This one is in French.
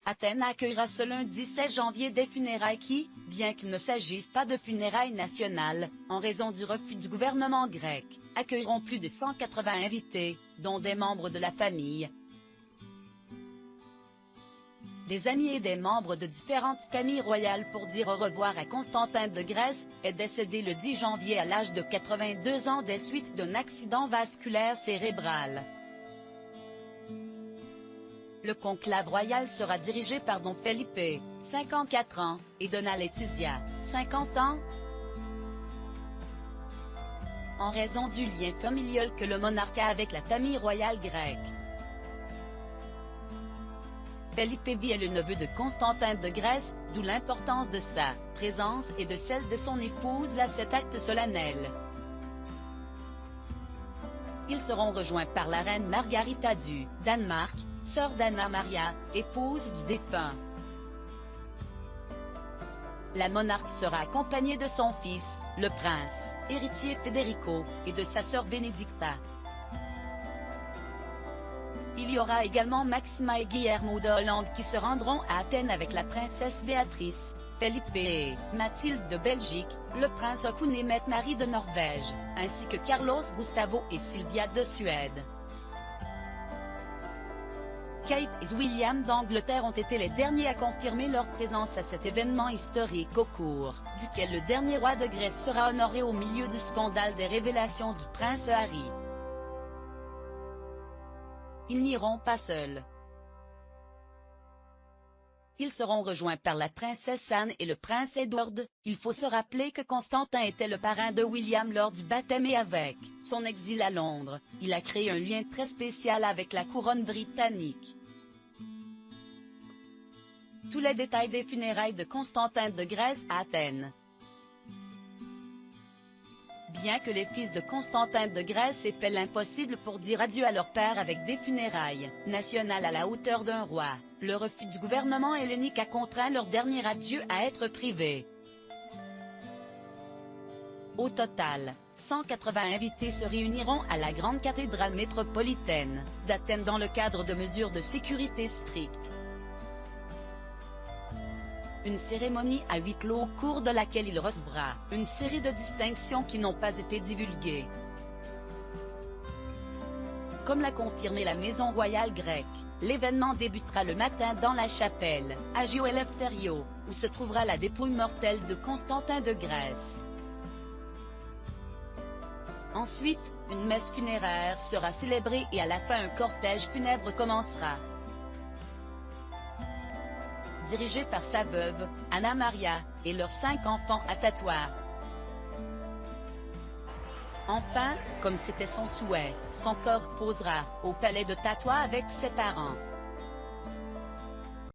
Athènes accueillera ce lundi 16 janvier des funérailles qui, bien qu'il ne s'agisse pas de funérailles nationales, en raison du refus du gouvernement grec, accueilleront plus de 180 invités, dont des membres de la famille, des amis et des membres de différentes familles royales pour dire au revoir à Constantin de Grèce, est décédé le 10 janvier à l'âge de 82 ans des suites d'un accident vasculaire cérébral. Le conclave royal sera dirigé par Don Felipe, 54 ans, et Donna Laetitia, 50 ans. En raison du lien familial que le monarque a avec la famille royale grecque. Felipe V est le neveu de Constantin de Grèce, d'où l'importance de sa présence et de celle de son épouse à cet acte solennel. Ils seront rejoints par la reine Margarita du Danemark, sœur d'Anna Maria, épouse du défunt. La monarque sera accompagnée de son fils, le prince, héritier Federico, et de sa sœur Benedicta. Il y aura également Maxima et Guillermo de Hollande qui se rendront à Athènes avec la princesse Béatrice, Felipe et Mathilde de Belgique, le prince Haakon et Mette-Marie de Norvège, ainsi que Carlos Gustavo et Sylvia de Suède. Kate et William d'Angleterre ont été les derniers à confirmer leur présence à cet événement historique au cours duquel le dernier roi de Grèce sera honoré au milieu du scandale des révélations du prince Harry. Ils n'iront pas seuls. Ils seront rejoints par la princesse Anne et le prince Edward. Il faut se rappeler que Constantin était le parrain de William lors du baptême et avec son exil à Londres, il a créé un lien très spécial avec la couronne britannique. Tous les détails des funérailles de Constantin de Grèce à Athènes. Bien que les fils de Constantin de Grèce aient fait l'impossible pour dire adieu à leur père avec des funérailles nationales à la hauteur d'un roi, le refus du gouvernement hellénique a contraint leur dernier adieu à être privé. Au total, 180 invités se réuniront à la grande cathédrale métropolitaine d'Athènes dans le cadre de mesures de sécurité strictes. Une cérémonie à huis clos au cours de laquelle il recevra une série de distinctions qui n'ont pas été divulguées. Comme l'a confirmé la maison royale grecque, l'événement débutera le matin dans la chapelle Agio Eleftherio, où se trouvera la dépouille mortelle de Constantin de Grèce. Ensuite, une messe funéraire sera célébrée et à la fin un cortège funèbre commencera. Dirigé par sa veuve, Anna Maria, et leurs 5 enfants attatoires. Enfin, comme c'était son souhait, son corps posera au palais de Tatois avec ses parents.